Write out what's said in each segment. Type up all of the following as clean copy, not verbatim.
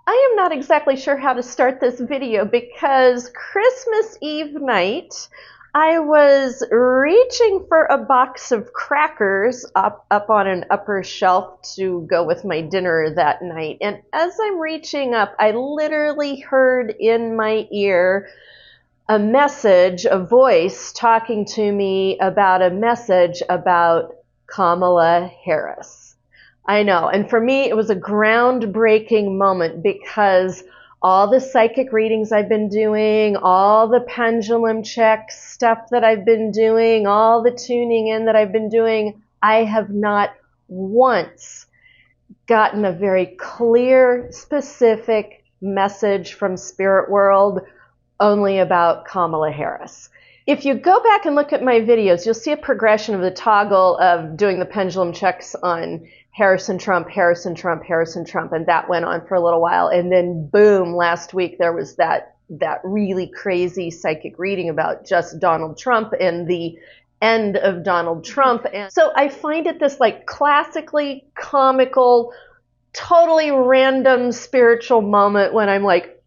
I am not exactly sure how to start this video because Christmas Eve night, I was reaching for a box of crackers up on an upper shelf to go with my dinner that night. And as I'm reaching up, I literally heard in my ear a message, a voice talking to me about a message about Kamala Harris. I know. And for me, it was a groundbreaking moment because all the psychic readings I've been doing, all the pendulum check stuff that I've been doing, all the tuning in that I've been doing, I have not once gotten a very clear, specific message from Spirit World only about Kamala Harris. If you go back and look at my videos, you'll see a progression of the toggle of doing the pendulum checks on Harrison Trump, Harrison Trump, Harrison Trump, and that went on for a little while. And then boom, last week there was that really crazy psychic reading about just Donald Trump and the end of Donald Trump. And so I find it this like classically comical, totally random spiritual moment when I'm like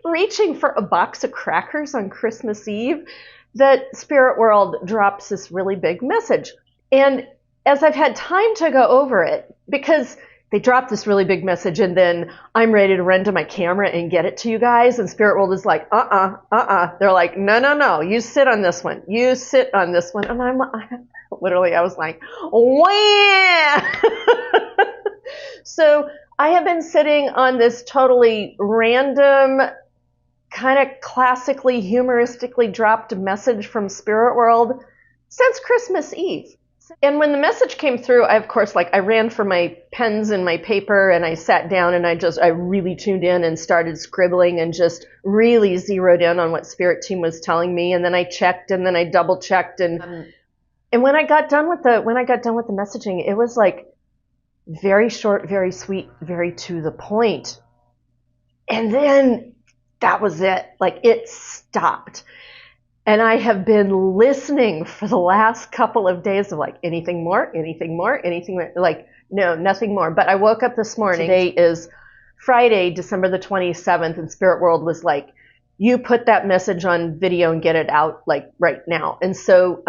reaching for a box of crackers on Christmas Eve that Spirit World drops this really big message. And as I've had time to go over it, because they dropped this really big message and then I'm ready to run to my camera and get it to you guys, and Spirit World is like, They're like, no, you sit on this one. You sit on this one. And I was like, wham! So I have been sitting on this totally random, kind of classically, humoristically dropped message from Spirit World since Christmas Eve. And when the message came through, I ran for my pens and my paper and I sat down and I really tuned in and started scribbling and just really zeroed in on what Spirit Team was telling me. And then I checked and then I double checked. And when I got done with the messaging, it was like very short, very sweet, very to the point. And then that was it. Like it stopped. And I have been listening for the last couple of days of like, anything more, like, no, nothing more. But I woke up this morning. Today is Friday, December the 27th, and Spirit World was like, you put that message on video and get it out like right now. And so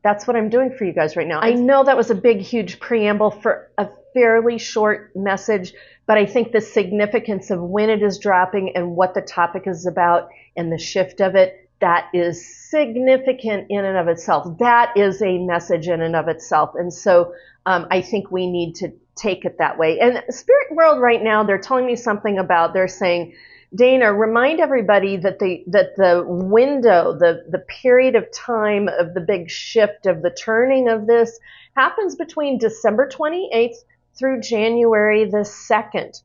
that's what I'm doing for you guys right now. I know that was a big, huge preamble for a fairly short message, but I think the significance of when it is dropping and what the topic is about and the shift of it, that is significant in and of itself. That is a message in and of itself. And so I think we need to take it that way. And Spirit World right now, they're telling me something about, they're saying, Dana, remind everybody that the window, the period of time of the big shift of the turning of this happens between December 28th through January the 2nd.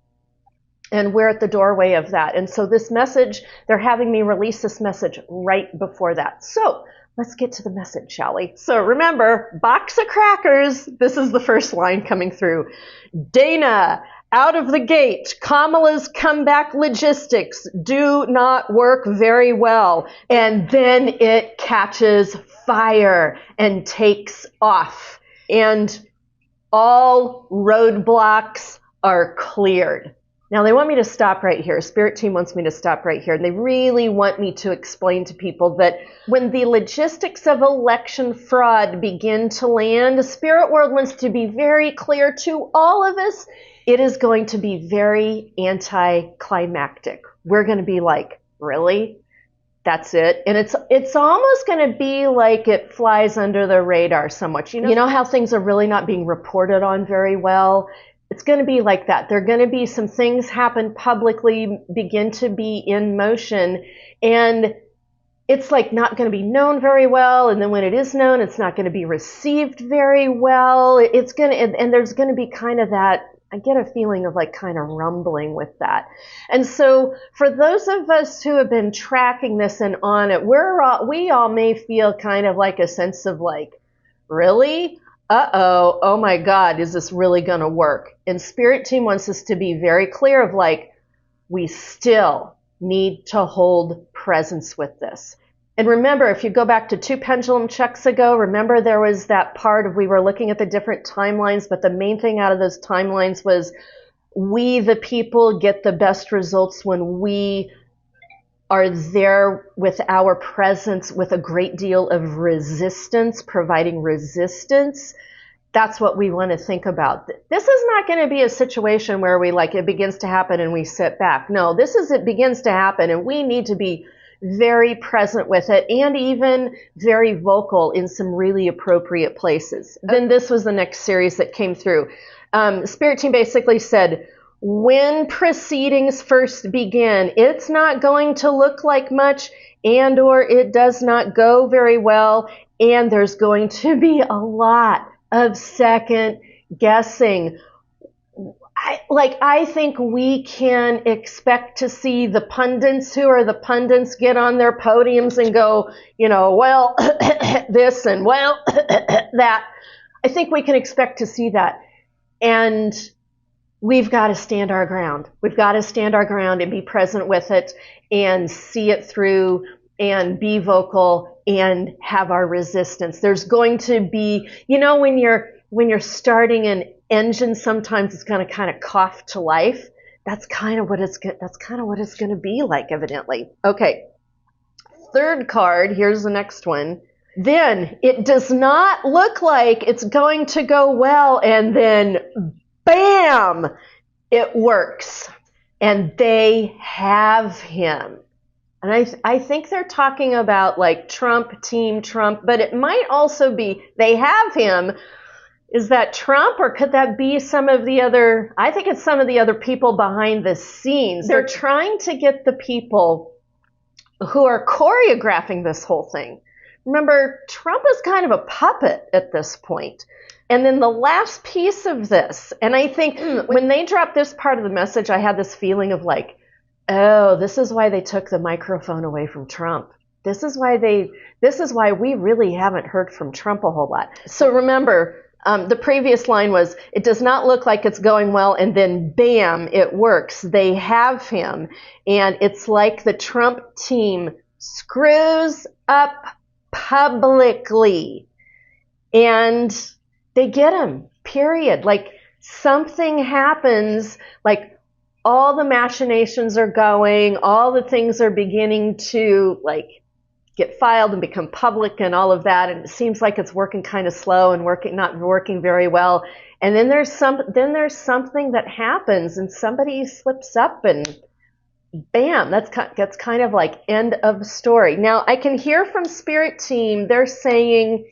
And we're at the doorway of that. And so this message, they're having me release this message right before that. So let's get to the message, shall we? So remember, box of crackers. This is the first line coming through. Dana, out of the gate, Kamala's comeback logistics do not work very well. And then it catches fire and takes off. And all roadblocks are cleared. Now, they want me to stop right here. Spirit Team wants me to stop right here. And they really want me to explain to people that when the logistics of election fraud begin to land, the Spirit World wants to be very clear to all of us. It is going to be very anticlimactic. We're going to be like, really? That's it? And it's almost going to be like it flies under the radar somewhat. You know how things are really not being reported on very well? It's going to be like that. There are going to be some things happen publicly, begin to be in motion, and it's like not going to be known very well. And then when it is known, it's not going to be received very well. And there's going to be kind of that, I get a feeling of like kind of rumbling with that. And so for those of us who have been tracking this and on it, we all may feel kind of like a sense of like, really? Oh my God, is this really going to work? And Spirit Team wants us to be very clear of like, we still need to hold presence with this. And remember, if you go back to 2 pendulum checks ago, remember there was that part of we were looking at the different timelines, but the main thing out of those timelines was we, the people, get the best results when we are there with our presence with a great deal of resistance, providing resistance. That's what we want to think about. This is not going to be a situation where it begins to happen and we sit back. No, it begins to happen and we need to be very present with it and even very vocal in some really appropriate places. Then this was the next series that came through. Spirit team basically said, when proceedings first begin, it's not going to look like much and or it does not go very well, and there's going to be a lot of second guessing. I think we can expect to see the pundits get on their podiums and go, well, this and well, that. I think we can expect to see that. And we've got to stand our ground. We've got to stand our ground and be present with it and see it through and be vocal and have our resistance. There's going to be, when you're starting an engine, sometimes it's going to kind of cough to life. That's kind of what it's going to be like, evidently. Okay. Third card, here's the next one. Then it does not look like it's going to go well, and then bam, it works. And they have him. And I think they're talking about Trump, Team Trump, but it might also be they have him. Is that Trump, or could that be some of the other, I think it's some of the other people behind the scenes. They're trying to get the people who are choreographing this whole thing. Remember, Trump is kind of a puppet at this point. And then the last piece of this, and I think when they dropped this part of the message, I had this feeling of oh, this is why they took the microphone away from Trump. This is why we really haven't heard from Trump a whole lot. So remember, the previous line was, it does not look like it's going well, and then bam, it works. They have him. And it's like the Trump team screws up publicly. And they get him, period. Something happens, all the machinations are going, all the things are beginning to get filed and become public and all of that, and it seems like it's working kind of slow and not working very well. And then there's something that happens and somebody slips up and bam, that's kind of end of story. Now I can hear from Spirit Team, they're saying,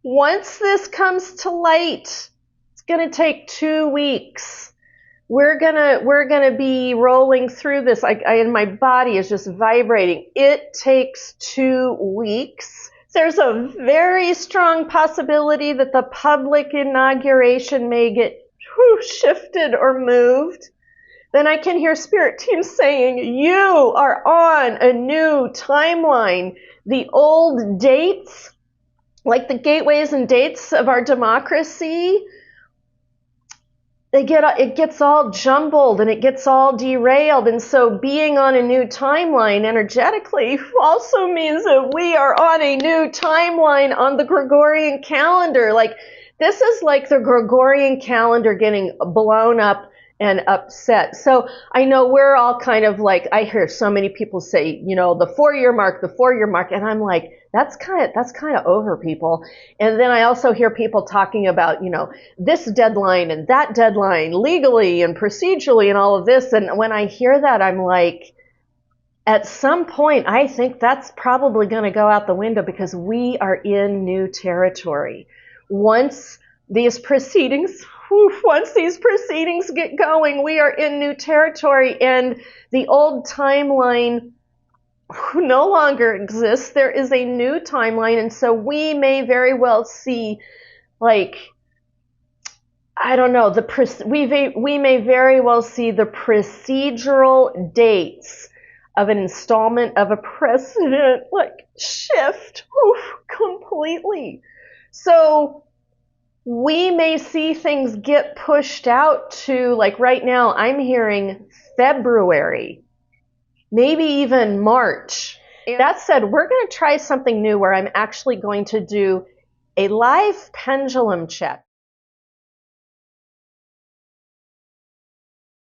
once this comes to light, it's going to take 2 weeks. We're gonna be rolling through this. And my body is just vibrating. It takes 2 weeks. There's a very strong possibility that the public inauguration may get shifted or moved. Then I can hear Spirit Team saying, you are on a new timeline. The old dates, the gateways and dates of our democracy, it gets all jumbled and it gets all derailed. And so being on a new timeline energetically also means that we are on a new timeline on the Gregorian calendar. This is the Gregorian calendar getting blown up and upset. So I know we're all kind of I hear so many people say, the 4-year mark, and I'm that's kind of over, people. And then I also hear people talking about, this deadline and that deadline legally and procedurally and all of this. And when I hear that, I'm at some point, I think that's probably going to go out the window because we are in new territory. Once these proceedings get going, we are in new territory, and the old timeline no longer exists. There is a new timeline, and so we may very well see, I don't know, we may very well see the procedural dates of an installment of a president shift completely. So we may see things get pushed out to, right now, I'm hearing February, maybe even March. That said, we're going to try something new where I'm actually going to do a live pendulum check.